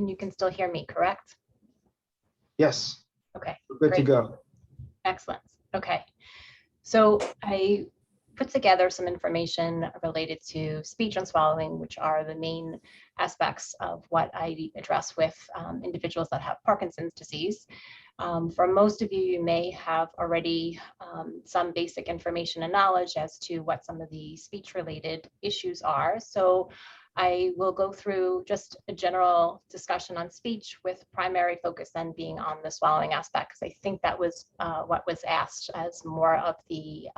And you can still hear me, correct? Yes. Okay. We're good to go. Excellent. Okay. So I put together some information related to speech and swallowing, which are the main aspects of what I address with individuals that have Parkinson's disease. For most of you, you may have already some basic information and knowledge as to what some of the speech-related issues are. So I will go through just a general discussion on speech with primary focus then being on the swallowing aspect, because I think that was what was asked as more of the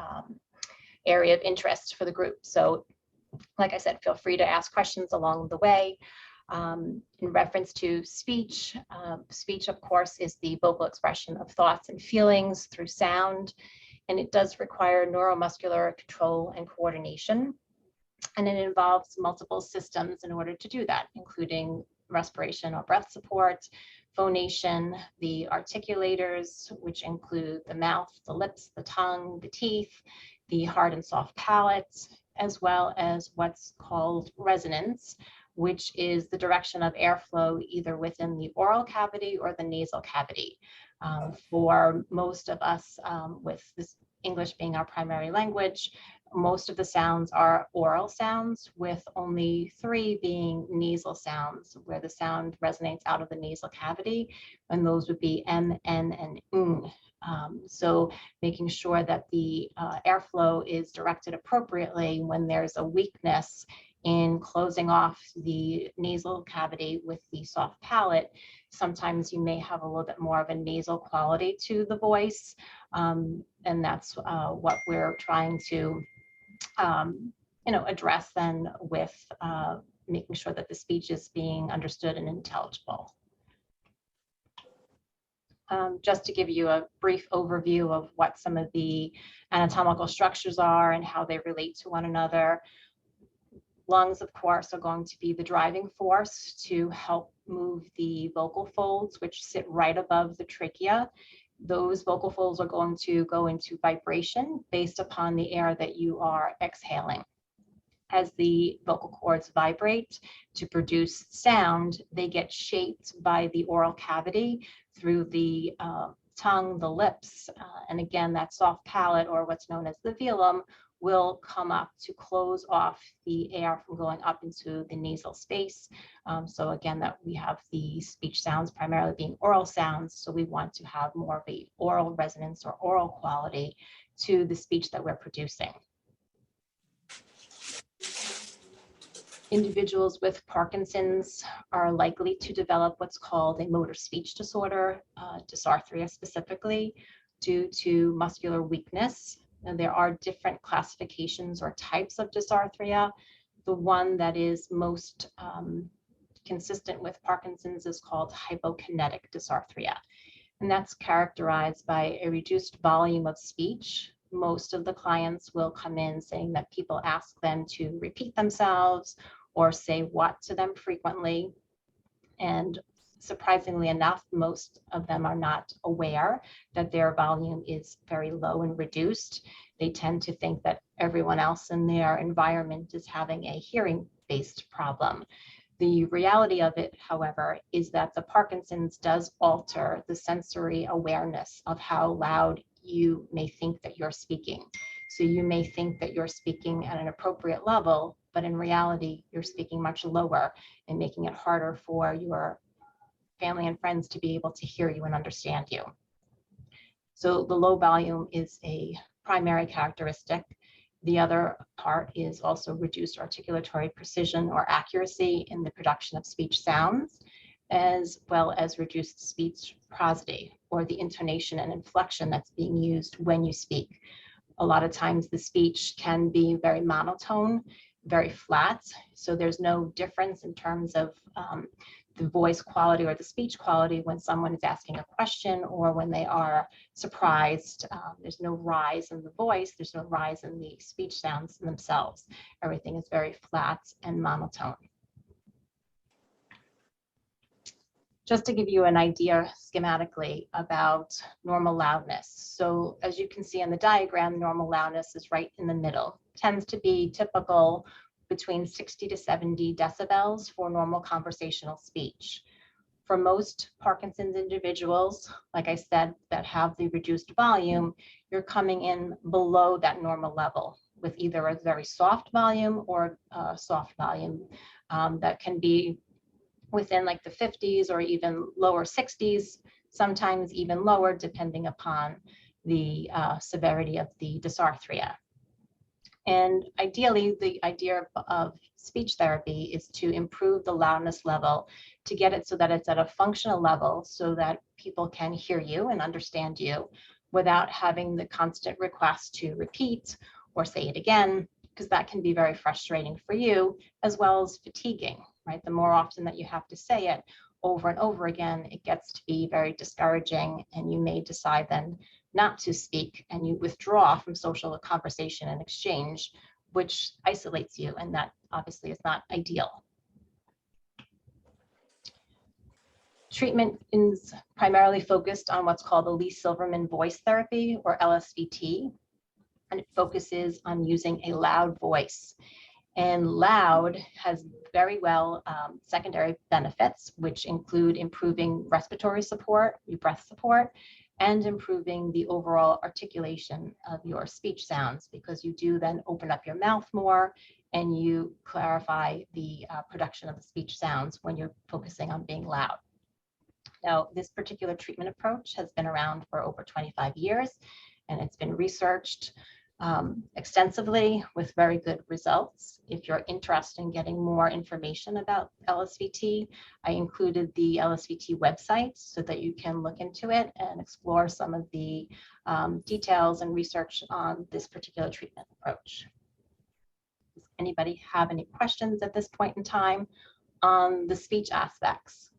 area of interest for the group. So like I said, feel free to ask questions along the way. In reference to speech, speech, of course, is the vocal expression of thoughts and feelings through sound, and it does require neuromuscular control and coordination. And it involves multiple systems in order to do that, including respiration or breath support, phonation, the articulators, which include the mouth, the lips, the tongue, the teeth, the hard and soft palate, as well as what's called resonance, which is the direction of airflow either within the oral cavity or the nasal cavity. For most of us, with this English being our primary language, most of the sounds are oral sounds, with only 3 being nasal sounds, where the sound resonates out of the nasal cavity, and those would be M, N, and ng. So making sure that the airflow is directed appropriately when there's a weakness in closing off the nasal cavity with the soft palate. Sometimes you may have a little bit more of a nasal quality to the voice, and that's what we're trying to address then with making sure that the speech is being understood and intelligible. Just to give you a brief overview of what some of the anatomical structures are and how they relate to one another. Lungs, of course, are going to be the driving force to help move the vocal folds, which sit right above the trachea. Those vocal folds are going to go into vibration based upon the air that you are exhaling. As the vocal cords vibrate to produce sound, they get shaped by the oral cavity through the tongue, the lips, and again, that soft palate, or what's known as the velum, will come up to close off the air from going up into the nasal space. So again, that we have the speech sounds primarily being oral sounds, so we want to have more of a oral resonance or oral quality to the speech that we're producing. Individuals with Parkinson's are likely to develop what's called a motor speech disorder, dysarthria specifically, due to muscular weakness. And there are different classifications or types of dysarthria. The one that is most consistent with Parkinson's is called hypokinetic dysarthria. And that's characterized by a reduced volume of speech. Most of the clients will come in saying that people ask them to repeat themselves or say what to them frequently. And surprisingly enough, most of them are not aware that their volume is very low and reduced. They tend to think that everyone else in their environment is having a hearing-based problem. The reality of it, however, is that the Parkinson's does alter the sensory awareness of how loud you may think that you're speaking. So you may think that you're speaking at an appropriate level, but in reality, you're speaking much lower and making it harder for your family and friends to be able to hear you and understand you. So the low volume is a primary characteristic. The other part is also reduced articulatory precision or accuracy in the production of speech sounds, as well as reduced speech prosody, or the intonation and inflection that's being used when you speak. A lot of times the speech can be very monotone, very flat, so there's no difference in terms of the voice quality or the speech quality when someone is asking a question or when they are surprised. There's no rise in the voice, there's no rise in the speech sounds themselves. Everything is very flat and monotone. Just to give you an idea schematically about normal loudness. So as you can see in the diagram, normal loudness is right in the middle. Tends to be typical between 60 to 70 decibels for normal conversational speech. For most Parkinson's individuals, like I said, that have the reduced volume, you're coming in below that normal level with either a very soft volume or a soft volume that can be within like the 50s or even lower 60s, sometimes even lower, depending upon the severity of the dysarthria. And ideally, the idea of speech therapy is to improve the loudness level, to get it so that it's at a functional level so that people can hear you and understand you without having the constant request to repeat or say it again, because that can be very frustrating for you as well as fatiguing, right? The more often that you have to say it over and over again, it gets to be very discouraging, and you may decide then not to speak and you withdraw from social conversation and exchange, which isolates you, and that obviously is not ideal. Treatment is primarily focused on what's called the Lee-Silverman voice therapy, or LSVT, and it focuses on using a loud voice. And loud has very well secondary benefits, which include improving respiratory support, your breath support, and improving the overall articulation of your speech sounds, because you do then open up your mouth more and you clarify the production of the speech sounds when you're focusing on being loud. Now, this particular treatment approach has been around for over 25 years, and it's been researched extensively with very good results. If you're interested in getting more information about LSVT, I included the LSVT website so that you can look into it and explore some of the details and research on this particular treatment approach. Does anybody have any questions at this point in time on the speech aspects?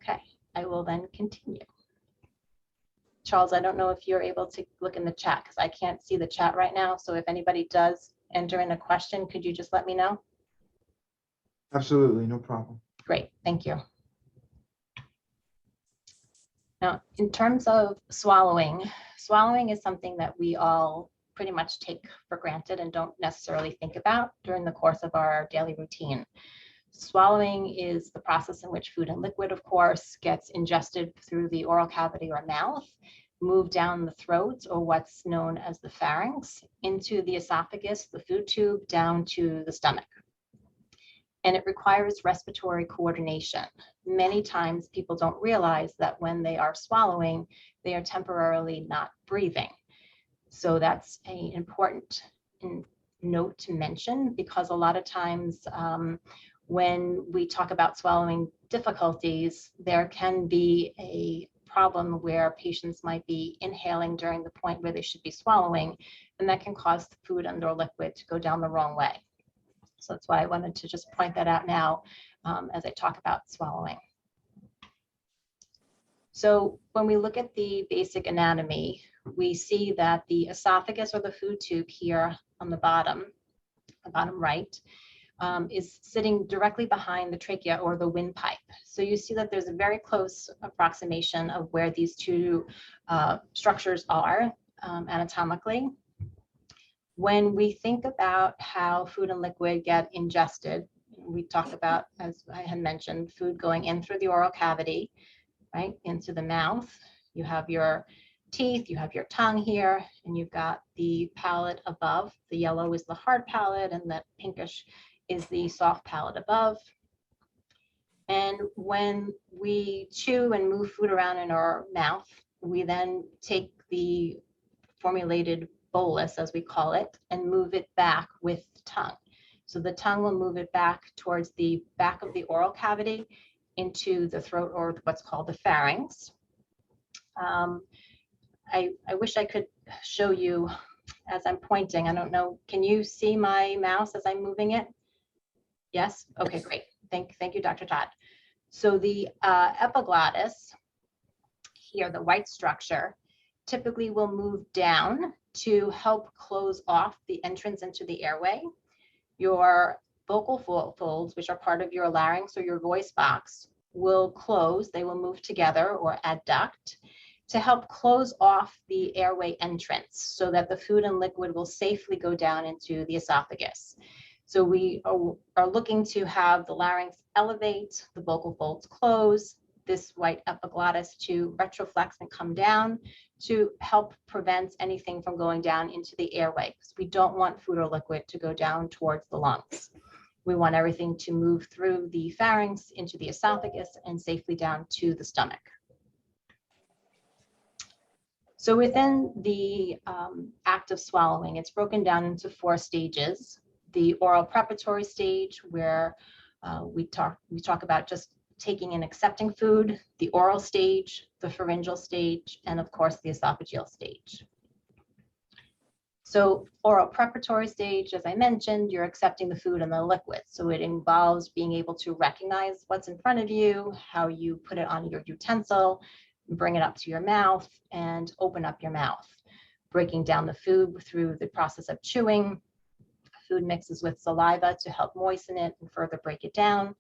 Okay, I will then continue. Charles, I don't know if you're able to look in the chat because I can't see the chat right now. So if anybody does enter in a question, could you just let me know? Absolutely, no problem. Great, thank you. Now, in terms of swallowing, swallowing is something that we all pretty much take for granted and don't necessarily think about during the course of our daily routine. Swallowing is the process in which food and liquid, of course, gets ingested through the oral cavity or mouth, moved down the throat, or what's known as the pharynx, into the esophagus, the food tube, down to the stomach. And it requires respiratory coordination. Many times people don't realize that when they are swallowing, they are temporarily not breathing. So that's an important note to mention, because a lot of times when we talk about swallowing difficulties, there can be a problem where patients might be inhaling during the point where they should be swallowing, and that can cause the food and or liquid to go down the wrong way. So that's why I wanted to just point that out now as I talk about swallowing. So when we look at the basic anatomy, we see that the esophagus, or the food tube here on the bottom right, is sitting directly behind the trachea, or the windpipe. So you see that there's a very close approximation of where these two structures are anatomically. When we think about how food and liquid get ingested, we talk about, as I had mentioned, food going in through the oral cavity, right, into the mouth. You have your teeth, you have your tongue here, and you've got the palate above. The yellow is the hard palate, and the pinkish is the soft palate above. And when we chew and move food around in our mouth, we then take the formulated bolus, as we call it, and move it back with the tongue. So the tongue will move it back towards the back of the oral cavity into the throat, or what's called the pharynx. I wish I could show you as I'm pointing. I don't know, can you see my mouse as I'm moving it? Yes? Okay, great. Thank you, Dr. Todd. So the epiglottis here, the white structure, typically will move down to help close off the entrance into the airway. Your vocal folds, which are part of your larynx or your voice box, will close. They will move together or adduct. to help close off the airway entrance so that the food and liquid will safely go down into the esophagus. So we are looking to have the larynx elevate, the vocal folds close, this white epiglottis to retroflex and come down to help prevent anything from going down into the airway, because we don't want food or liquid to go down towards the lungs. We want everything to move through the pharynx into the esophagus and safely down to the stomach. So within the act of swallowing, it's broken down into 4 stages. The oral preparatory stage, where we talk about just taking and accepting food, the oral stage, the pharyngeal stage, and of course the esophageal stage. So oral preparatory stage, as I mentioned, you're accepting the food and the liquid. So it involves being able to recognize what's in front of you, how you put it on your utensil, bring it up to your mouth and open up your mouth. Breaking down the food through the process of chewing. Food mixes with saliva to help moisten it and further break it down.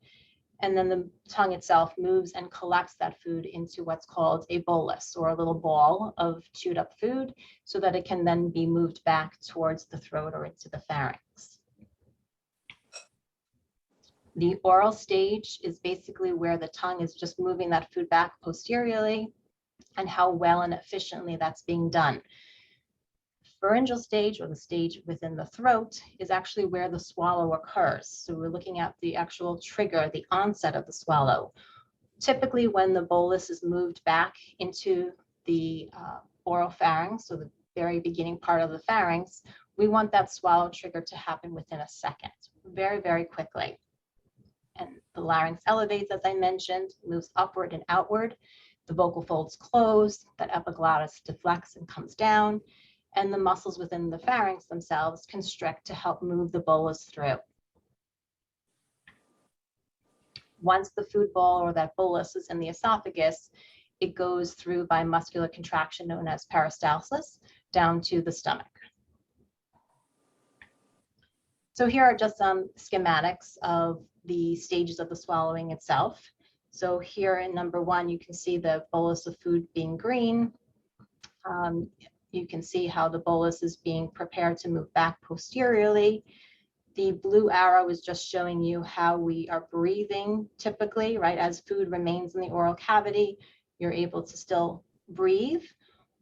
And then the tongue itself moves and collects that food into what's called a bolus, or a little ball of chewed up food, so that it can then be moved back towards the throat or into the pharynx. The oral stage is basically where the tongue is just moving that food back posteriorly, and how well and efficiently that's being done. Pharyngeal stage, or the stage within the throat, is actually where the swallow occurs. So we're looking at the actual trigger, the onset of the swallow. Typically when the bolus is moved back into the oral pharynx, so the very beginning part of the pharynx, we want that swallow trigger to happen within a second, very, very quickly. And the larynx elevates, as I mentioned, moves upward and outward. The vocal folds close, that epiglottis deflects and comes down, and the muscles within the pharynx themselves constrict to help move the bolus through. Once the food ball or that bolus is in the esophagus, it goes through by muscular contraction known as peristalsis down to the stomach. So here are just some schematics of the stages of the swallowing itself. So here in number 1, you can see the bolus of food being green. You can see how the bolus is being prepared to move back posteriorly. The blue arrow is just showing you how we are breathing typically, right? As food remains in the oral cavity, you're able to still breathe.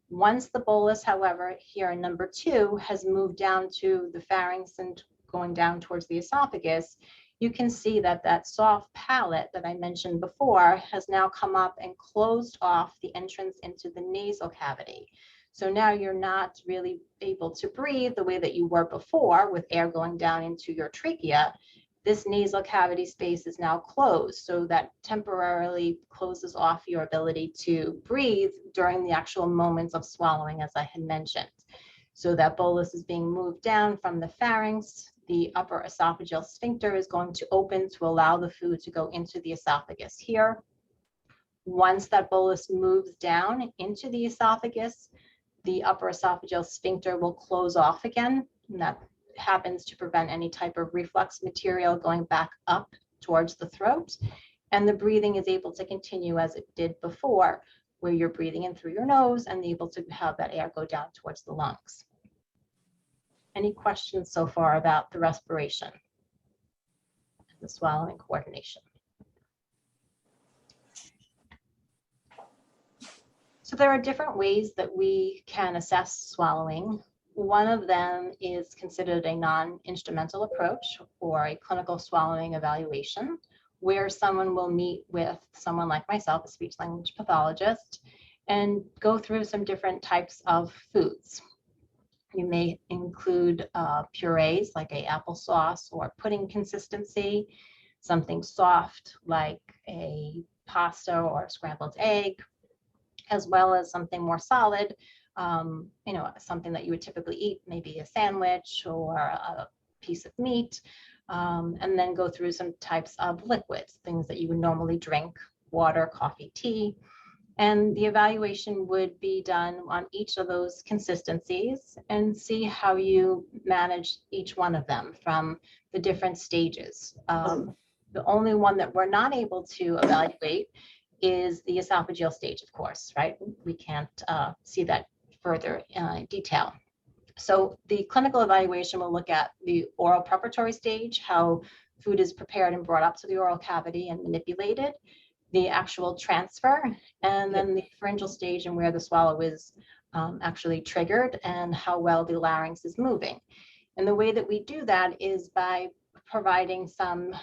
Once the bolus, however, here in number 2, has moved down to the pharynx and going down towards the esophagus, you can see that that soft palate that I mentioned before has now come up and closed off the entrance into the nasal cavity. So now you're not really able to breathe the way that you were before, with air going down into your trachea. This nasal cavity space is now closed, so that temporarily closes off your ability to breathe during the actual moments of swallowing, as I had mentioned. So that bolus is being moved down from the pharynx. The upper esophageal sphincter is going to open to allow the food to go into the esophagus here. Once that bolus moves down into the esophagus, the upper esophageal sphincter will close off again, and that happens to prevent any type of reflux material going back up towards the throat. And the breathing is able to continue as it did before, where you're breathing in through your nose and able to have that air go down towards the lungs. Any questions so far about the respiration, the swallowing coordination? So there are different ways that we can assess swallowing. One of them is considered a non-instrumental approach, or a clinical swallowing evaluation, where someone will meet with someone like myself, a speech-language pathologist, and go through some different types of foods. You may include purees like a applesauce or pudding consistency, something soft like a pasta or a scrambled egg, as well as something more solid, something that you would typically eat, maybe a sandwich or a piece of meat, and then go through some types of liquids, things that you would normally drink, water, coffee, tea. And the evaluation would be done on each of those consistencies and see how you manage each one of them from the different stages. The only one that we're not able to evaluate is the esophageal stage, of course, right? We can't see that further in detail. So the clinical evaluation will look at the oral preparatory stage, how food is prepared and brought up to the oral cavity and manipulated, the actual transfer, and then the pharyngeal stage and where the swallow is actually triggered and how well the larynx is moving. And the way that we do that is by providing some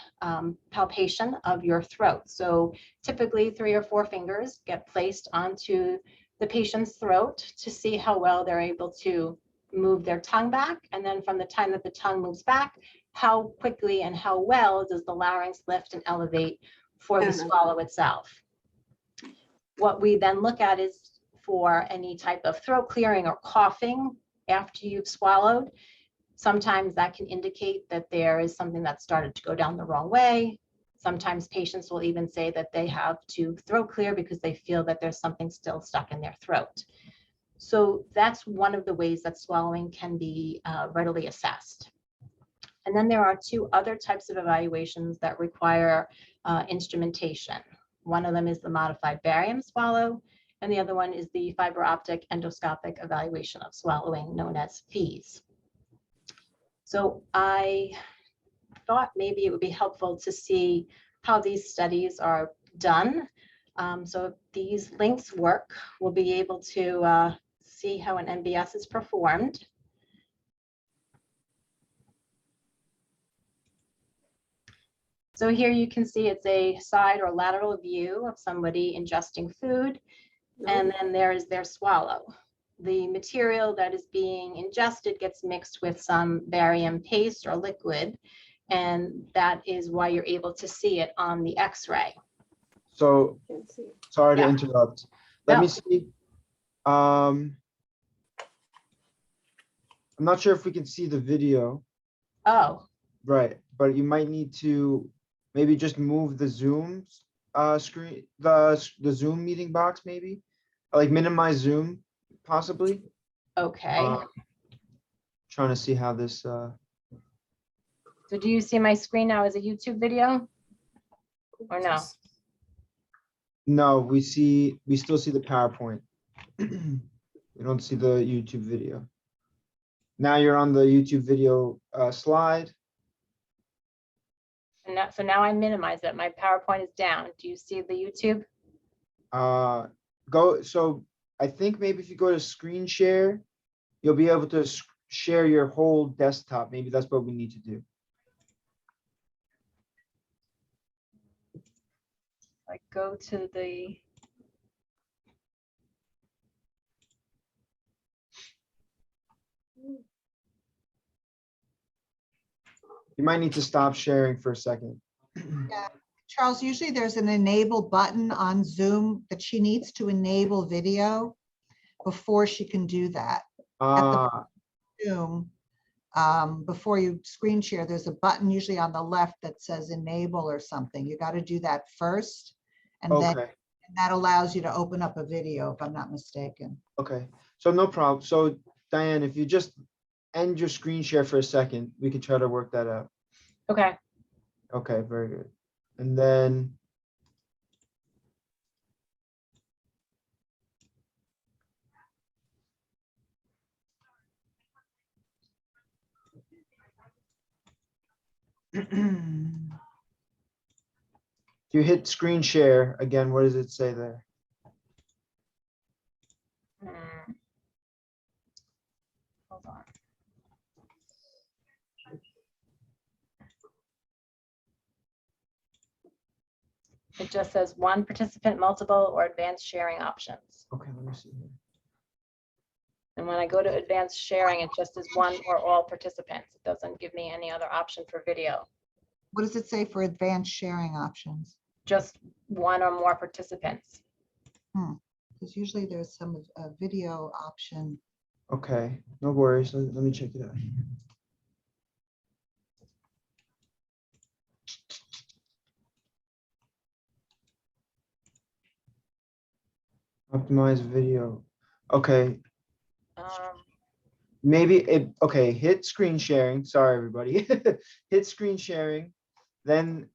palpation of your throat. So typically 3 or 4 fingers get placed onto the patient's throat to see how well they're able to move their tongue back. And then from the time that the tongue moves back, how quickly and how well does the larynx lift and elevate for the swallow itself. What we then look at is for any type of throat clearing or coughing after you've swallowed. Sometimes that can indicate that there is something that started to go down the wrong way. Sometimes patients will even say that they have to throat clear because they feel that there's something still stuck in their throat. So that's one of the ways that swallowing can be readily assessed. And then there are 2 other types of evaluations that require instrumentation. One of them is the modified barium swallow, and the other one is the fiber optic endoscopic evaluation of swallowing, known as FEES. So I thought maybe it would be helpful to see how these studies are done. So if these links work, we'll be able to see how an NBS is performed. So here you can see it's a side or lateral view of somebody ingesting food, and then there is their swallow. The material that is being ingested gets mixed with some barium paste or liquid, and that is why you're able to see it on the X-ray. So, sorry to interrupt. Let No. me see. I'm not sure if we can see the video. Oh. Right, but you might need to maybe just move the Zoom screen, the Zoom meeting box, maybe, like minimize Zoom, possibly. Okay. Trying to see how this. So do you see my screen now as a YouTube video, or no? No, we still see the PowerPoint. We don't see the YouTube video. Now you're on the YouTube video slide. And so now I minimize it. My PowerPoint is down. Do you see the YouTube? So I think maybe if you go to screen share, you'll be able to share your whole desktop. Maybe that's what we need to do. Like go to the. You might need to stop sharing for a second. Yeah. Charles, usually there's an enable button on Zoom that she needs to enable video before she can do that. At the Zoom, before you screen share, there's a button usually on the left that says enable or something. You got to do that first, and then that allows you to open up a video, if I'm not mistaken. Okay, so no problem. So Diane, if you just end your screen share for a second, we can try to work that out. Okay. Okay, very good. And then if you hit screen share again, what does it say there? Hold on. It just says 1 participant, multiple, or advanced sharing options. Okay, let me see here. And when I go to advanced sharing, it just is 1 or all participants. It doesn't give me any other option for video. What does it say for advanced sharing options? Just 1 or more participants. Because usually there's some video option. Okay, no worries. Let me check it out. Optimize video. Okay. Maybe it, okay, hit screen sharing. Sorry, everybody. Hit screen sharing. Then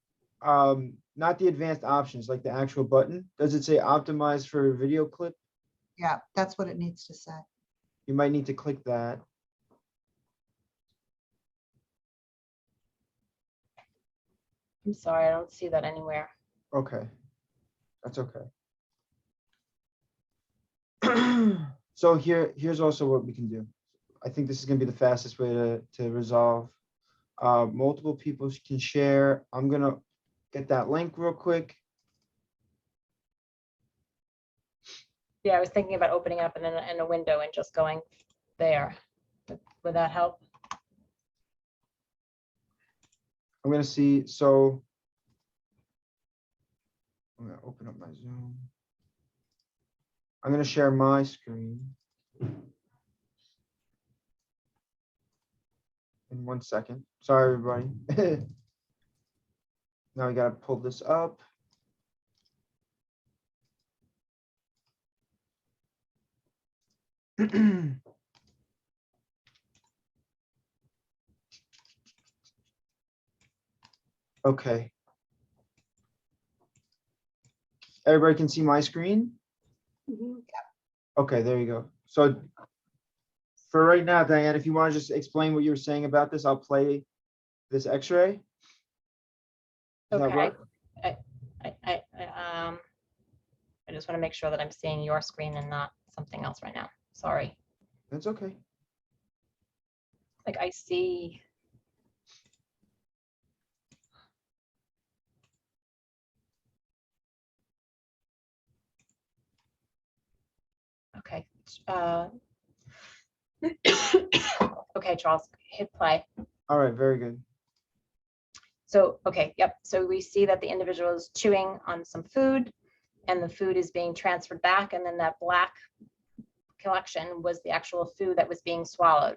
not the advanced options, like the actual button. Does it say optimize for video clip? Yeah, that's what it needs to say. You might need to click that. I'm sorry, I don't see that anywhere. Okay, that's okay. So here's also what we can do. I think this is gonna be the fastest way to resolve. Multiple people can share. I'm gonna get that link real quick. Yeah, I was thinking about opening up in a window and just going there. Would that help? I'm gonna see, so I'm gonna open up my Zoom. I'm gonna share my screen. In 1 second. Sorry, everybody. Now we gotta pull this up. Okay. Everybody can see my screen? Okay, there you go. So for right now, Diane, if you want to just explain what you were saying about this, I'll play this X-ray. Does that Okay. work? I just want to make sure that I'm seeing your screen and not something else right now. Sorry. That's okay. Like I see. Okay. Okay, Charles, hit play. All right, very good. So, okay, yep. So we see that the individual is chewing on some food and the food is being transferred back. And then that black collection was the actual food that was being swallowed.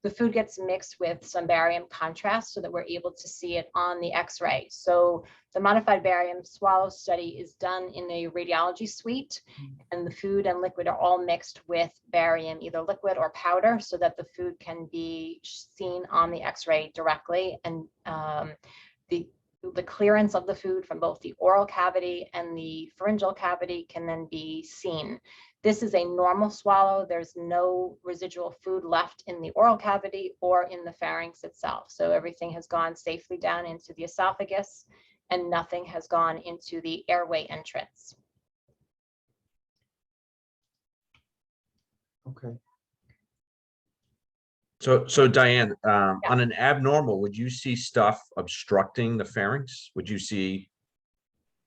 The food gets mixed with some barium contrast so that we're able to see it on the X-ray. So the modified barium swallow study is done in a radiology suite, and the food and liquid are all mixed with barium, either liquid or powder, so that the food can be seen on the X-ray directly. And the clearance of the food from both the oral cavity and the pharyngeal cavity can then be seen. This is a normal swallow. There's no residual food left in the oral cavity or in the pharynx itself. So everything has gone safely down into the esophagus and nothing has gone into the airway entrance. Okay. So Diane, on an abnormal, would you see stuff obstructing the pharynx? Would you see?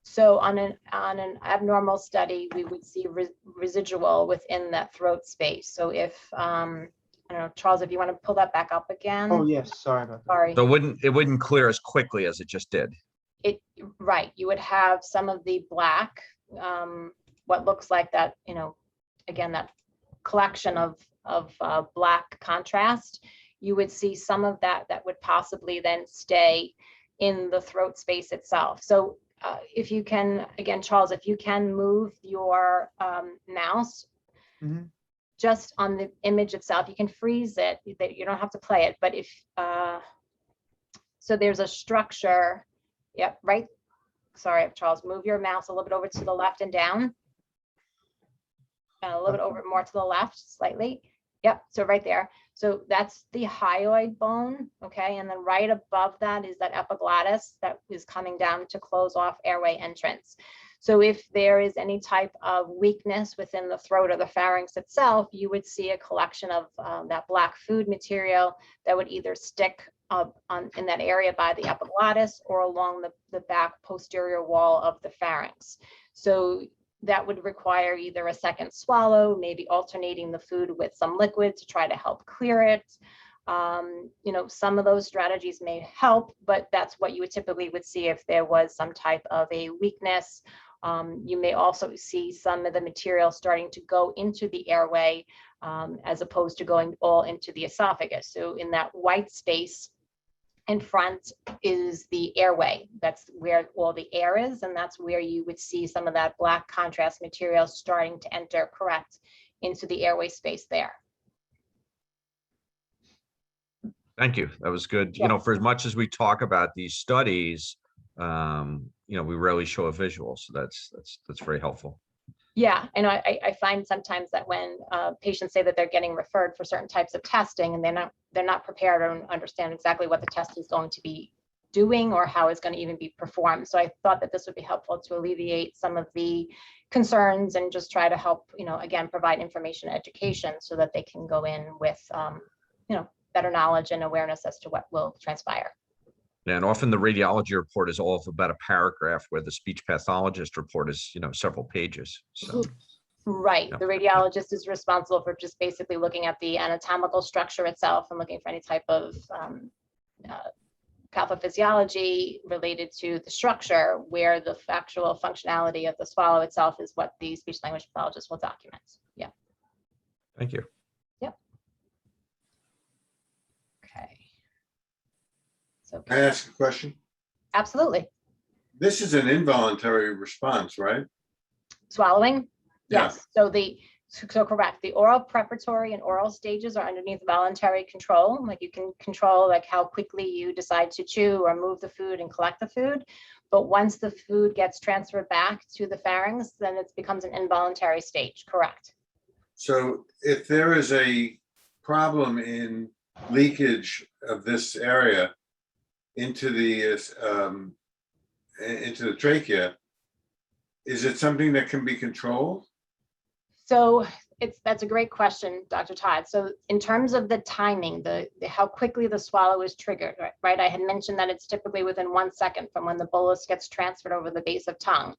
So on an abnormal study, we would see residual within that throat space. So if, I don't know, Charles, if you want to pull that back up again. Oh, yes, sorry about that. Sorry. So it wouldn't clear as quickly as it just did. Right, you would have some of the black, what looks like that, you know, again, that collection of black contrast. You would see some of that would possibly then stay in the throat space itself. So if you can, again, Charles, if you can move your mouse just on the image itself, you can freeze it, you don't have to play it, but if, so there's a structure, yep, right, sorry, Charles, move your mouse a little bit over to the left and down. A little bit over more to the left, slightly. Yep, so right there. So that's the hyoid bone, okay? And then right above that is that epiglottis that is coming down to close off airway entrance. So if there is any type of weakness within the throat or the pharynx itself, you would see a collection of that black food material that would either stick up in that area by the epiglottis or along the back posterior wall of the pharynx. So that would require either a second swallow, maybe alternating the food with some liquid to try to help clear it. You know, some of those strategies may help, but that's what you would typically see if there was some type of a weakness. You may also see some of the material starting to go into the airway as opposed to going all into the esophagus. So in that white space in front is the airway. That's where all the air is, and that's where you would see some of that black contrast material starting to enter correct into the airway space there. Thank you. That was good. Yeah. You know, for as much as we talk about these studies, you we rarely show a visual, so that's very helpful. Yeah, and I find sometimes that when patients say that they're getting referred for certain types of testing and they're not prepared or understand exactly what the test is going to be doing or how it's going to even be performed. So I thought that this would be helpful to alleviate some of the concerns and just try to help, again, provide information and education so that they can go in with, better knowledge and awareness as to what will transpire. Yeah, and often the radiology report is all of about a paragraph, where the speech pathologist report is, several pages. So, right. Yeah. The radiologist is responsible for just basically looking at the anatomical structure itself and looking for any type of pathophysiology related to the structure, where the actual functionality of the swallow itself is what the speech language pathologist will document. Yeah. Thank you. Yep. Okay. So Can I ask a question? absolutely. This is an involuntary response, right? Swallowing? Yeah. Yes. So correct. The oral preparatory and oral stages are underneath voluntary control. Like you can control like how quickly you decide to chew or move the food and collect the food. But once the food gets transferred back to the pharynx, then it becomes an involuntary stage. Correct. So if there is a problem in leakage of this area into the trachea, is it something that can be controlled? So that's a great question, Dr. Todd. So in terms of the timing, the how quickly the swallow is triggered, right? I had mentioned that it's typically within 1 second from when the bolus gets transferred over the base of tongue.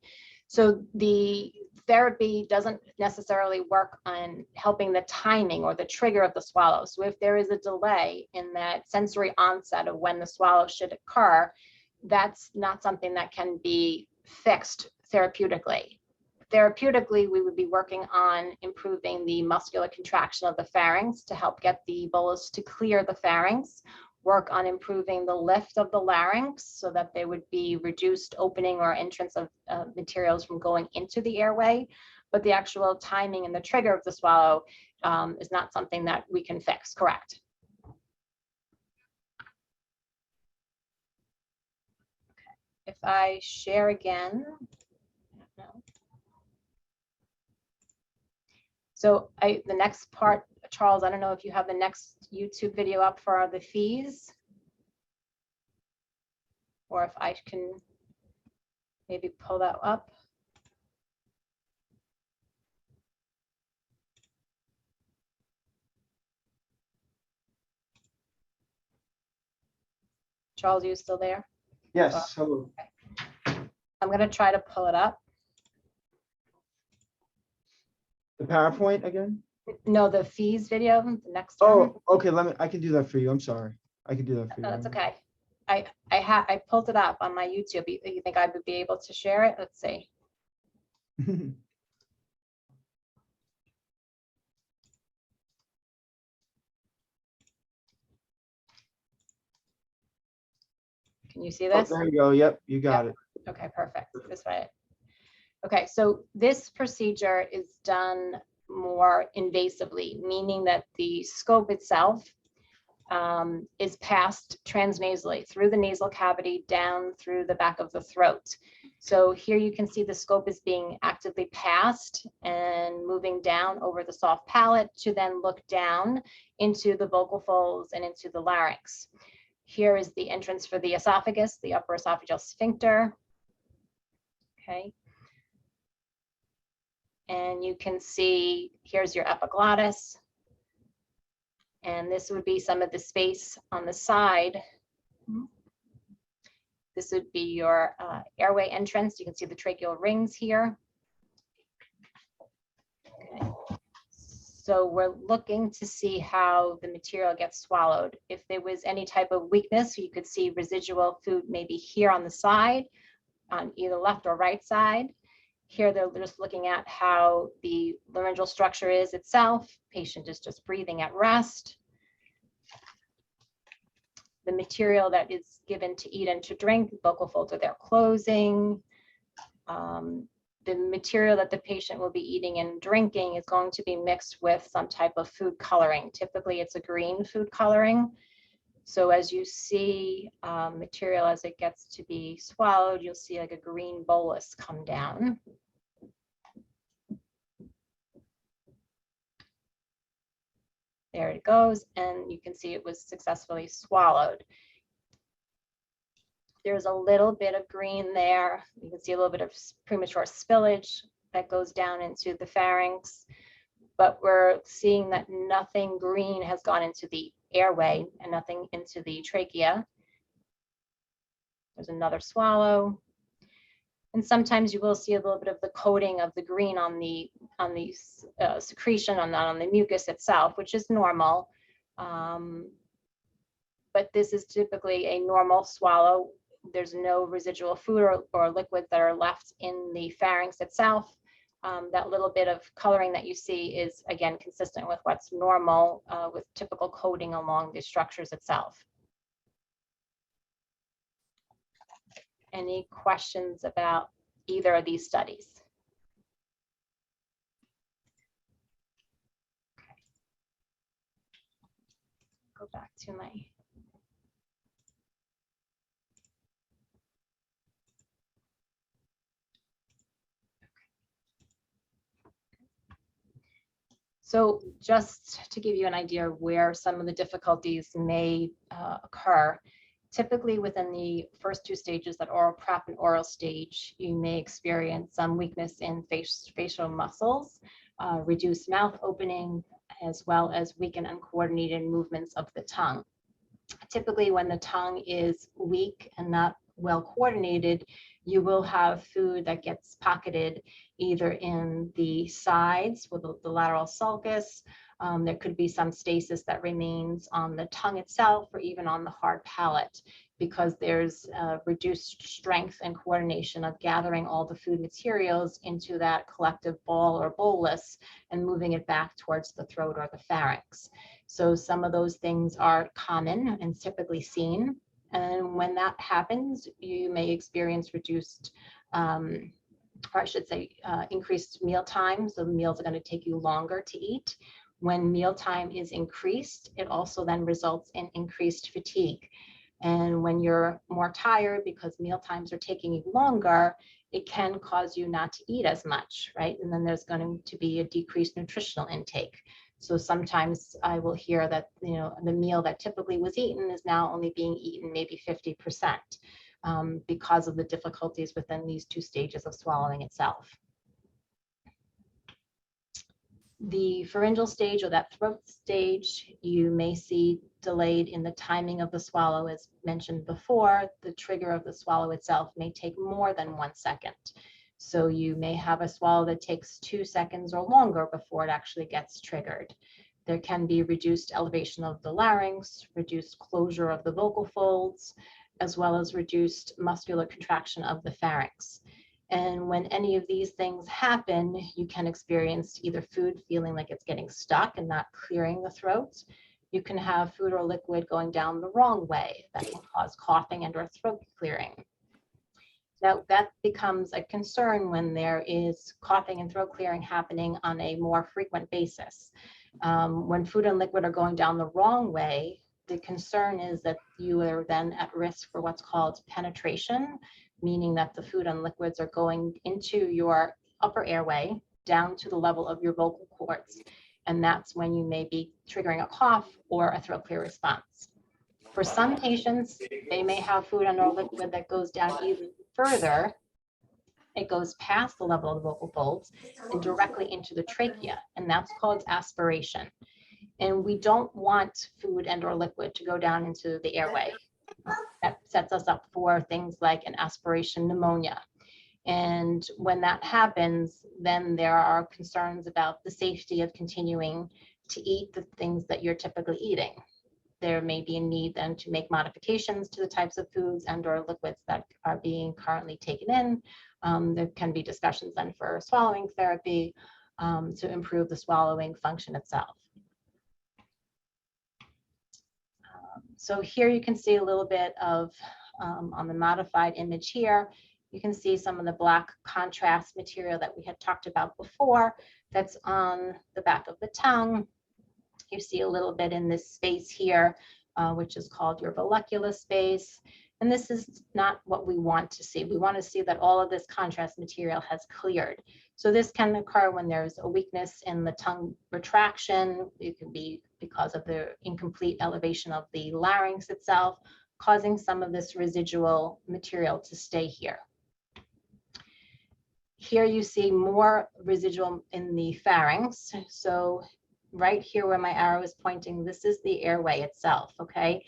So the therapy doesn't necessarily work on helping the timing or the trigger of the swallow. So if there is a delay in that sensory onset of when the swallow should occur, that's not something that can be fixed therapeutically. Therapeutically, we would be working on improving the muscular contraction of the pharynx to help get the bolus to clear the pharynx, work on improving the lift of the larynx so that there would be reduced opening or entrance of materials from going into the airway. But the actual timing and the trigger of the swallow is not something that we can fix, correct? Okay. If I share again, no. So the next part, Charles, I don't know if you have the next YouTube video up for the fees, or if I can maybe pull that up. Charles, are you still there? Yes, so I'm going to try to pull it up. the PowerPoint again? No, the fees video, the next one. Oh, okay, I can do that for you. I'm sorry. I can do that for you. No, that's okay. I pulled it up on my YouTube. You think I would be able to share it? Let's see. Can you see Oh, this? there you go. Yep, you got it. Okay, perfect. This way. Okay, so this procedure is done more invasively, meaning that the scope itself is passed transnasally through the nasal cavity down through the back of the throat. So here you can see the scope is being actively passed and moving down over the soft palate to then look down into the vocal folds and into the larynx. Here is the entrance for the esophagus, the upper esophageal sphincter. Okay. And you can see, here's your epiglottis. And this would be some of the space on the side. This would be your airway entrance. You can see the tracheal rings here. Okay. So we're looking to see how the material gets swallowed. If there was any type of weakness, you could see residual food maybe here on the side, on either left or right side. Here they're just looking at how the laryngeal structure is itself. Patient is just breathing at rest. The material that is given to eat and to drink, vocal folds are there closing. The material that the patient will be eating and drinking is going to be mixed with some type of food coloring. Typically, it's a green food coloring. So as you see material as it gets to be swallowed, you'll see like a green bolus come down. There it goes, and you can see it was successfully swallowed. There's a little bit of green there. You can see a little bit of premature spillage that goes down into the pharynx, but we're seeing that nothing green has gone into the airway and nothing into the trachea. There's another swallow. And sometimes you will see a little bit of the coating of the green on the secretion, on the mucus itself, which is normal. But this is typically a normal swallow. There's no residual food or liquids that are left in the pharynx itself. That little bit of coloring that you see is, again, consistent with what's normal with typical coating along the structures itself. Any questions about either of these studies? Okay. Go back to my. So just to give you an idea of where some of the difficulties may occur, typically within the first two stages, that oral prep and oral stage, you may experience some weakness in facial muscles, reduced mouth opening, as well as weak and uncoordinated movements of the tongue. Typically, when the tongue is weak and not well coordinated, you will have food that gets pocketed either in the sides with the lateral sulcus. There could be some stasis that remains on the tongue itself or even on the hard palate, because there's reduced strength and coordination of gathering all the food materials into that collective ball or bolus and moving it back towards the throat or the pharynx. So some of those things are common and typically seen. And when that happens, you may experience reduced, or I should say, increased meal time. So the meals are going to take you longer to eat. When mealtime is increased, it also then results in increased fatigue. And when you're more tired because meal times are taking you longer, it can cause you not to eat as much, right? And then there's going to be a decreased nutritional intake. So sometimes I will hear that, you know, the meal that typically was eaten is now only being eaten maybe 50% because of the difficulties within these two stages of swallowing itself. The pharyngeal stage, or that throat stage, you may see delayed in the timing of the swallow. As mentioned before, the trigger of the swallow itself may take more than 1 second. So you may have a swallow that takes 2 seconds or longer before it actually gets triggered. There can be reduced elevation of the larynx, reduced closure of the vocal folds, as well as reduced muscular contraction of the pharynx. And when any of these things happen, you can experience either food feeling like it's getting stuck and not clearing the throat. You can have food or liquid going down the wrong way that can cause coughing and or throat clearing. Now, that becomes a concern when there is coughing and throat clearing happening on a more frequent basis. When food and liquid are going down the wrong way, the concern is that you are then at risk for what's called penetration, meaning that the food and liquids are going into your upper airway down to the level of your vocal cords. And that's when you may be triggering a cough or a throat clear response. For some patients, they may have food and or liquid that goes down even further. It goes past the level of the vocal folds and directly into the trachea, and that's called aspiration. And we don't want food and or liquid to go down into the airway. That sets us up for things like an aspiration pneumonia. And when that happens, then there are concerns about the safety of continuing to eat the things that you're typically eating. There may be a need then to make modifications to the types of foods and or liquids that are being currently taken in. There can be discussions then for swallowing therapy to improve the swallowing function itself. So here you can see a little bit of, on the modified image here, you can see some of the black contrast material that we had talked about before that's on the back of the tongue. You see a little bit in this space here which is called your vollecular space. And this is not what we want to see. We want to see that all of this contrast material has cleared. So this can occur when there's a weakness in the tongue retraction. It can be because of the incomplete elevation of the larynx itself, causing some of this residual material to stay here. Here you see more residual in the pharynx. So right here where my arrow is pointing, this is the airway itself, okay?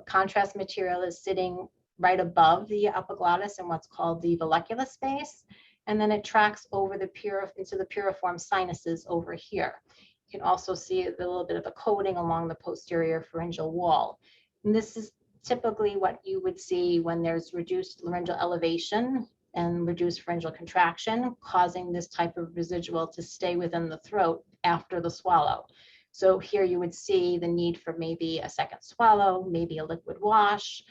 Contrast material is sitting right above the epiglottis in what's called the vollecular space, and then it tracks over the into the piriform sinuses over here. You can also see a little bit of a coating along the posterior pharyngeal wall. And this is typically what you would see when there's reduced laryngeal elevation and reduced pharyngeal contraction, causing this type of residual to stay within the throat after the swallow. So here you would see the need for maybe a second swallow, maybe a liquid wash,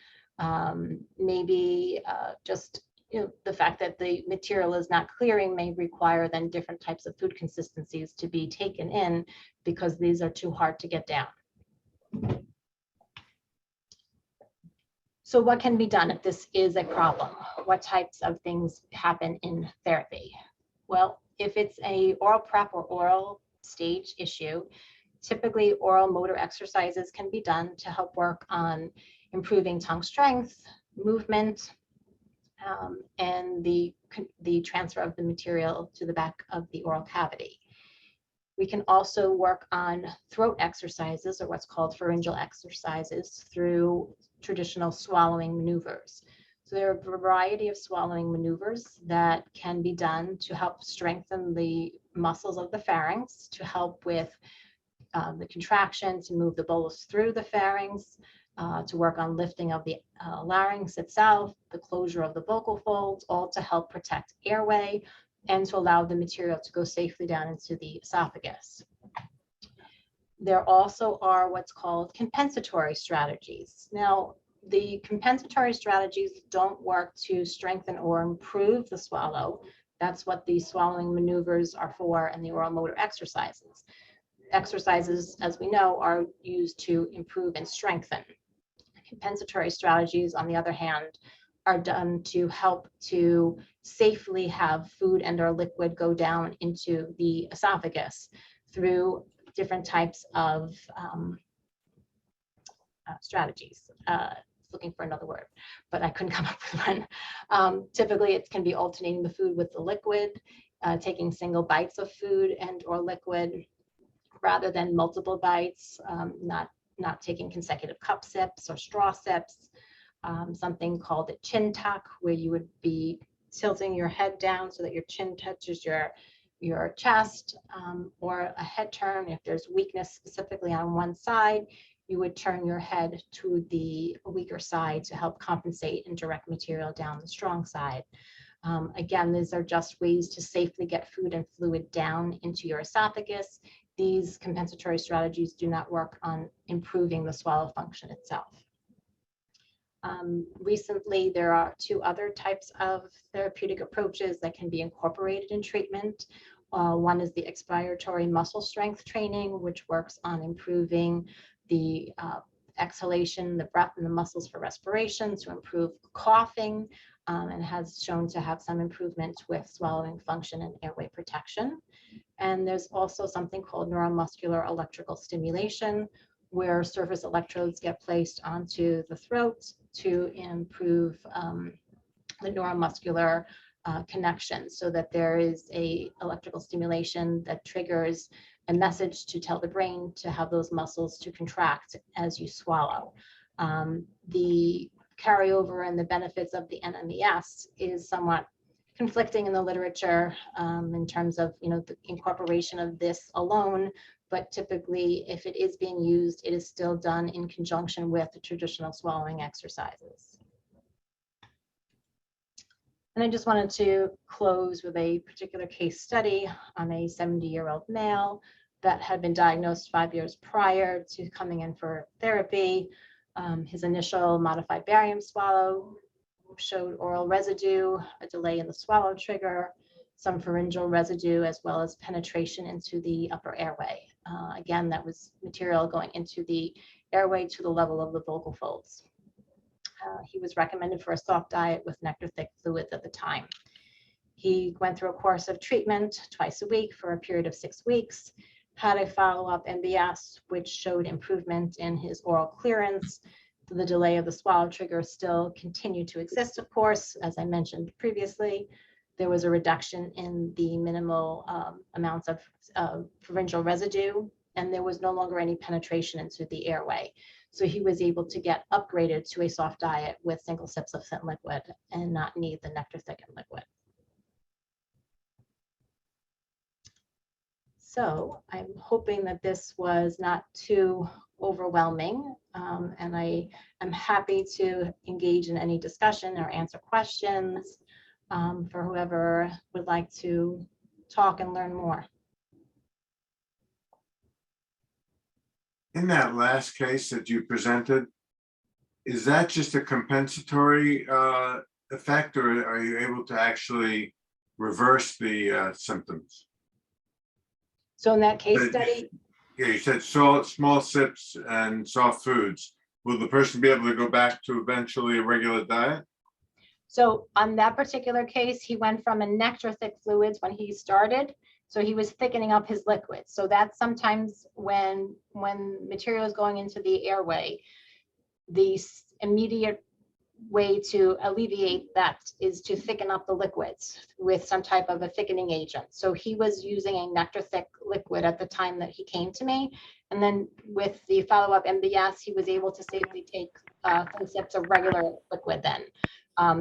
maybe just the fact that the material is not clearing may require then different types of food consistencies to be taken in because these are too hard to get down. So what can be done if this is a problem? What types of things happen in therapy? Well, if it's a oral prep or oral stage issue, typically oral motor exercises can be done to help work on improving tongue strength, movement, and the transfer of the material to the back of the oral cavity. We can also work on throat exercises, or what's called pharyngeal exercises, through traditional swallowing maneuvers. So there are a variety of swallowing maneuvers that can be done to help strengthen the muscles of the pharynx, to help with the contraction, to move the bolus through the pharynx, to work on lifting of the larynx itself, the closure of the vocal folds, all to help protect airway and to allow the material to go safely down into the esophagus. There also are what's called compensatory strategies. Now, the compensatory strategies don't work to strengthen or improve the swallow. That's what the swallowing maneuvers are for and the oral motor exercises. Exercises, as we know, are used to improve and strengthen. Compensatory strategies, on the other hand, are done to help to safely have food and or liquid go down into the esophagus through different types of strategies. Looking for another word, but I couldn't come up with one. Typically, it can be alternating the food with the liquid, taking single bites of food and or liquid rather than multiple bites, not taking consecutive cup sips or straw sips. Something called a chin tuck, where you would be tilting your head down so that your chin touches your chest, or a head turn. If there's weakness specifically on one side, you would turn your head to the weaker side to help compensate and direct material down the strong side. Again, these are just ways to safely get food and fluid down into your esophagus. These compensatory strategies do not work on improving the swallow function itself. Recently, there are two other types of therapeutic approaches that can be incorporated in treatment. One is the expiratory muscle strength training, which works on improving the exhalation, the breath, and the muscles for respiration to improve coughing, and has shown to have some improvement with swallowing function and airway protection. And there's also something called neuromuscular electrical stimulation, where surface electrodes get placed onto the throat to improve the neuromuscular connection, so that there is a electrical stimulation that triggers a message to tell the brain to have those muscles to contract as you swallow. The carryover and the benefits of the NMES is somewhat conflicting in the literature in terms of the incorporation of this alone, but typically if it is being used, it is still done in conjunction with the traditional swallowing exercises. And I just wanted to close with a particular case study on a 70-year-old male that had been diagnosed 5 years prior to coming in for therapy. His initial modified barium swallow showed oral residue, a delay in the swallow trigger, some pharyngeal residue, as well as penetration into the upper airway. Again, that was material going into the airway to the level of the vocal folds. He was recommended for a soft diet with nectar-thick fluids at the time. He went through a course of treatment twice a week for a period of 6 weeks, had a follow-up MBS, which showed improvement in his oral clearance. The delay of the swallow trigger still continued to exist, of course, as I mentioned previously. There was a reduction in the minimal amounts of pharyngeal residue, and there was no longer any penetration into the airway. So he was able to get upgraded to a soft diet with single sips of thin liquid and not need the nectar thickened liquid. So I'm hoping that this was not too overwhelming, and I am happy to engage in any discussion or answer questions for whoever would like to talk and learn more. In that last case that you presented, is that just a compensatory effect, or are you able to actually reverse the symptoms? So in that case study, Yeah, you said small sips and soft foods. Will the person be able to go back to eventually a regular diet? so on that particular case, he went from a nectar thick fluids when he started. So he was thickening up his liquids. So that's sometimes when material is going into the airway, the immediate way to alleviate that is to thicken up the liquids with some type of a thickening agent. So he was using a nectar thick liquid at the time that he came to me. And then with the follow-up MBS, he was able to safely take 10 sips of regular liquid then.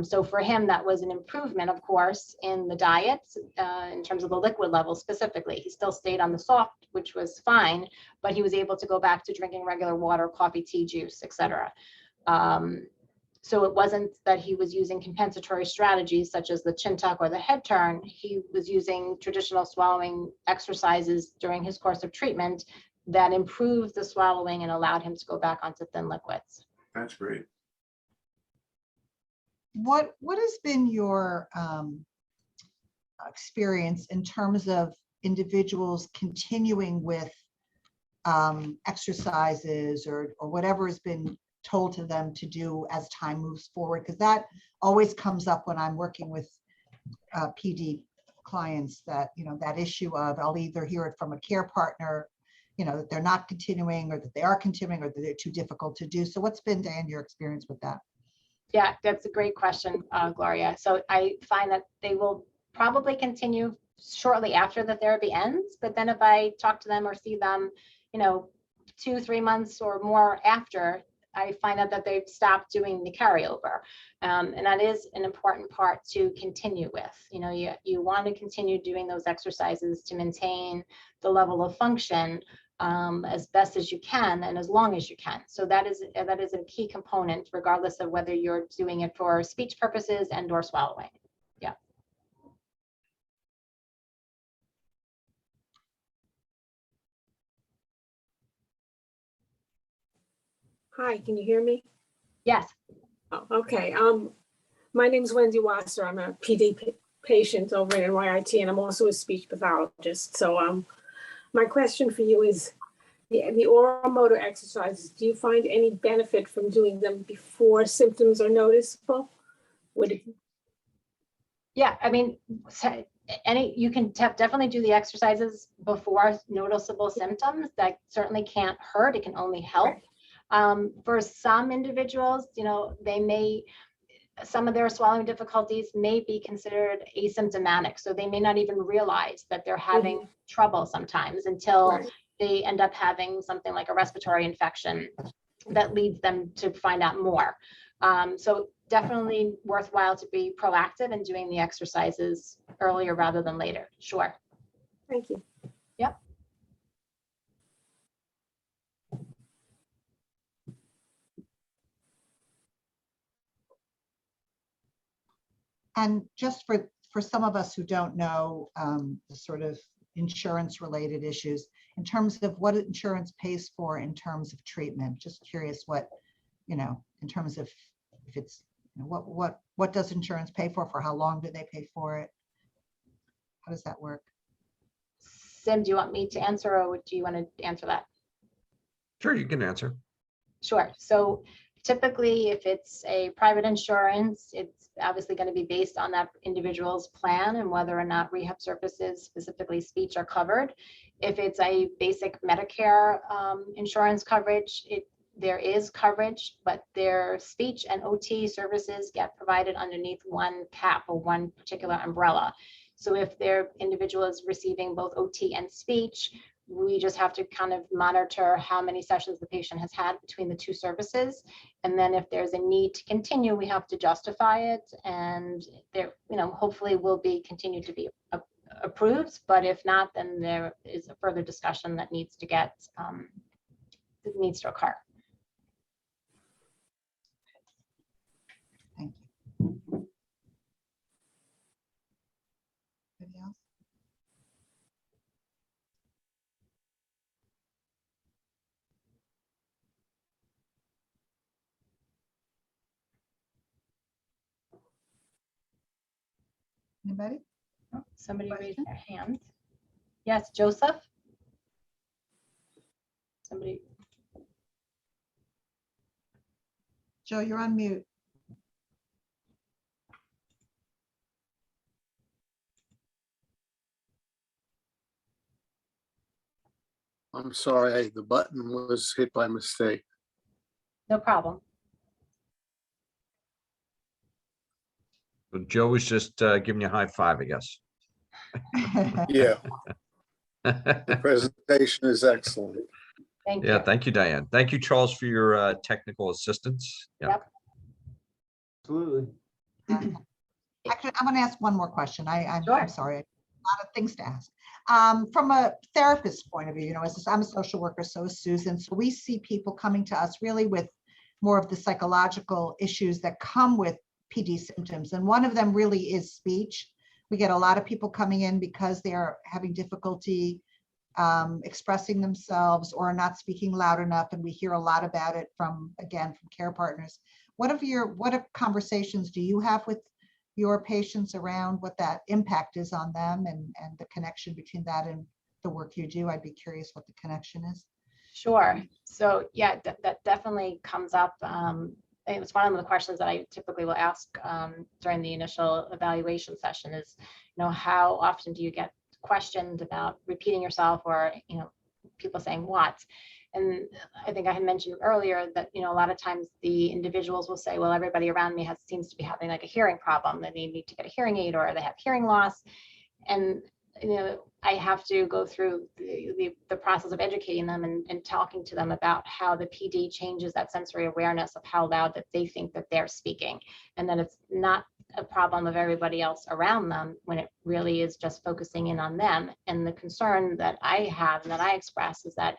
So for him, that was an improvement, of course, in the diet in terms of the liquid level specifically. He still stayed on the soft, which was fine, but he was able to go back to drinking regular water, coffee, tea, juice, etc. So it wasn't that he was using compensatory strategies such as the chin tuck or the head turn. He was using traditional swallowing exercises during his course of treatment that improved the swallowing and allowed him to go back onto thin liquids. That's great. What has been your experience in terms of individuals continuing with exercises or whatever has been told to them to do as time moves forward? Because that always comes up when I'm working with PD clients, that, you know, that issue of I'll either hear it from a care partner, you know, that they're not continuing or that they are continuing or that they're too difficult to do. So what's been, Diane, your experience with that? Yeah, that's a great question, Gloria. So I find that they will probably continue shortly after the therapy ends, but then if I talk to them or see them, you know, 2-3 months or more after, I find out that they've stopped doing the carryover. And that is an important part to continue with. You know, you want to continue doing those exercises to maintain the level of function as best as you can and as long as you can. So that is a key component, regardless of whether you're doing it for speech purposes and or swallowing. Yeah. Hi, can you hear me? Yes. Oh, okay. My name is Wendy Wasser. I'm a PD patient over at NYIT, and I'm also a speech pathologist. So my question for you is, the oral motor exercises, do you find any benefit from doing them before symptoms are noticeable? Yeah, I mean, you can definitely do the exercises before noticeable symptoms. That certainly can't hurt. It can only help. Right. For some individuals, you know, some of their swallowing difficulties may be considered asymptomatic. So they may not even realize that they're having trouble sometimes until they end up having something like a respiratory infection that leads them to find out more. So definitely worthwhile to be proactive in doing the exercises earlier rather than later. Sure. Thank you. Yep. And just for some of us who don't know the sort of insurance related issues, in terms of what insurance pays for in terms of treatment, just curious what, you know, in terms of if it's, you know, what does insurance pay for how long do they pay for it? How does that work? Sim, do you want me to answer or do you want to answer that? Sure, you can answer. Sure. So typically, if it's a private insurance, it's obviously going to be based on that individual's plan and whether or not rehab services, specifically speech, are covered. If it's a basic Medicare insurance coverage, there is coverage, but their speech and OT services get provided underneath one cap or one particular umbrella. So if their individual is receiving both OT and speech, we just have to kind of monitor how many sessions the patient has had between the two services. And then if there's a need to continue, we have to justify it. And there, hopefully will be continue to be approved. But if not, then there is a further discussion that needs to occur. Thank you. Anybody else? Anybody? Oh, somebody raised their hand. Yes, Joseph? Somebody. Joe, you're on mute. I'm sorry, the button was hit by mistake. No problem. So Joe was just giving you a high five, I guess. Yeah, the presentation is excellent. Thank Yeah, you. thank you, Diane. Thank you, Charles, for your technical assistance. Yeah. Yep. Absolutely. Actually, I'm going to ask one more question. I'm Sure. sorry, a lot of things to ask. From a therapist point of view, I'm a social worker, so is Susan. So we see people coming to us really with more of the psychological issues that come with PD symptoms. And one of them really is speech. We get a lot of people coming in because they are having difficulty expressing themselves or not speaking loud enough. And we hear a lot about it from care partners. What conversations do you have with your patients around what that impact is on them and the connection between that and the work you do? I'd be curious what the connection is. Sure. So yeah, that definitely comes up. It's one of the questions that I typically will ask during the initial evaluation session is, how often do you get questioned about repeating yourself or, people saying what? And I think I had mentioned earlier that, a lot of times the individuals will say, well, everybody around me seems to be having like a hearing problem, that they need to get a hearing aid or they have hearing loss. And, I have to go through the process of educating them and talking to them about how the PD changes that sensory awareness of how loud that they think that they're speaking. And that it's not a problem of everybody else around them when it really is just focusing in on them. And the concern that I have and that I express is that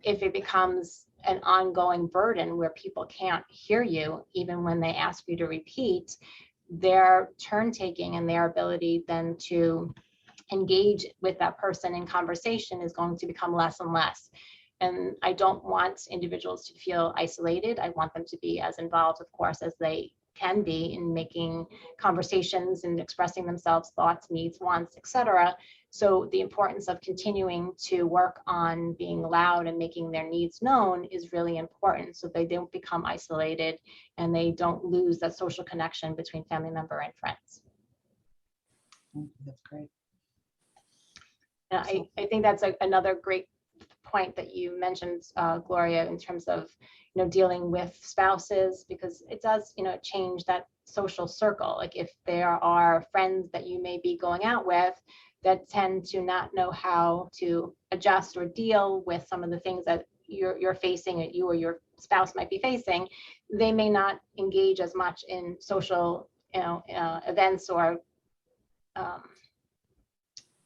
if it becomes an ongoing burden where people can't hear you, even when they ask you to repeat, their turn taking and their ability then to engage with that person in conversation is going to become less and less. And I don't want individuals to feel isolated. I want them to be as involved, of course, as they can be in making conversations and expressing themselves, thoughts, needs, wants, etc. So the importance of continuing to work on being loud and making their needs known is really important, so they don't become isolated and they don't lose that social connection between family member and friends. That's great. I think that's another great point that you mentioned, Gloria, in terms of dealing with spouses, because it does change that social circle. Like if there are friends that you may be going out with that tend to not know how to adjust or deal with some of the things that you're facing, or you or your spouse might be facing, they may not engage as much in social events or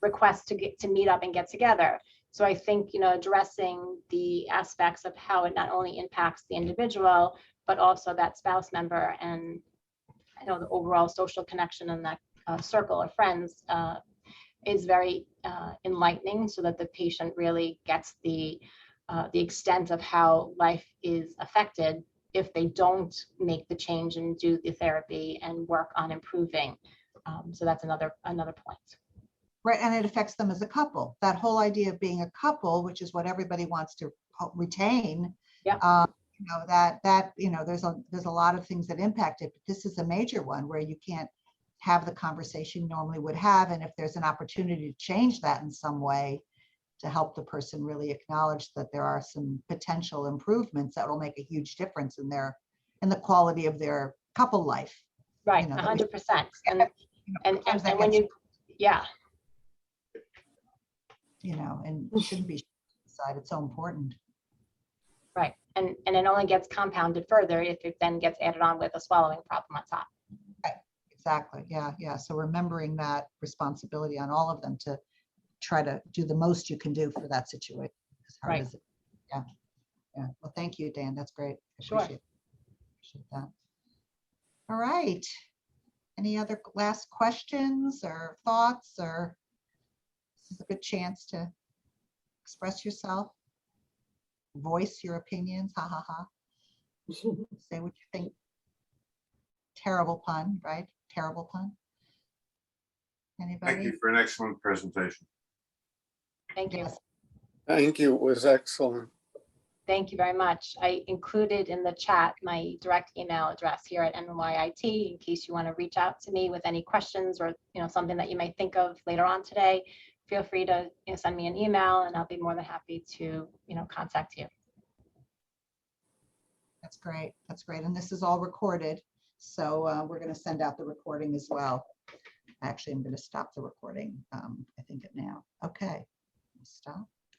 requests to meet up and get together. So I think, addressing the aspects of how it not only impacts the individual, but also that spouse member and, the overall social connection and that circle of friends is very enlightening, so that the patient really gets the extent of how life is affected if they don't make the change and do the therapy and work on improving. So that's another point. Right, and it affects them as a couple. That whole idea of being a couple, which is what everybody wants to retain. Yeah. You know, there's a lot of things that impact it, but this is a major one where you can't have the conversation you normally would have. And if there's an opportunity to change that in some way, to help the person really acknowledge that there are some potential improvements that will make a huge difference in the quality of their couple life. Right, You know, that we- 100%. And that when gets- you, yeah, you know, and it shouldn't be side. It's so important. right. And it only gets compounded further if it then gets added on with a swallowing problem on top. Exactly. Yeah. Yeah. So remembering that responsibility on all of them to try to do the most you can do for that situation. As hard Right. as it. Yeah. Yeah. Well, thank you, Dan. That's great. I Sure. appreciate that. All right. Any other last questions or thoughts, or this is a good chance to express yourself, voice your opinions, ha ha ha. Say what you think. Terrible pun, right? Terrible pun. Thank Anybody? you for an excellent presentation. Thank you. Yes. Thank you. It was excellent. Thank you very much. I included in the chat my direct email address here at NYIT in case you want to reach out to me with any questions or something that you may think of later on today. Feel free to send me an email and I'll be more than happy to contact you. That's great. That's great. And this is all recorded. So we're going to send out the recording as well. Actually, I'm going to stop the recording. I think it now. Okay. Stop.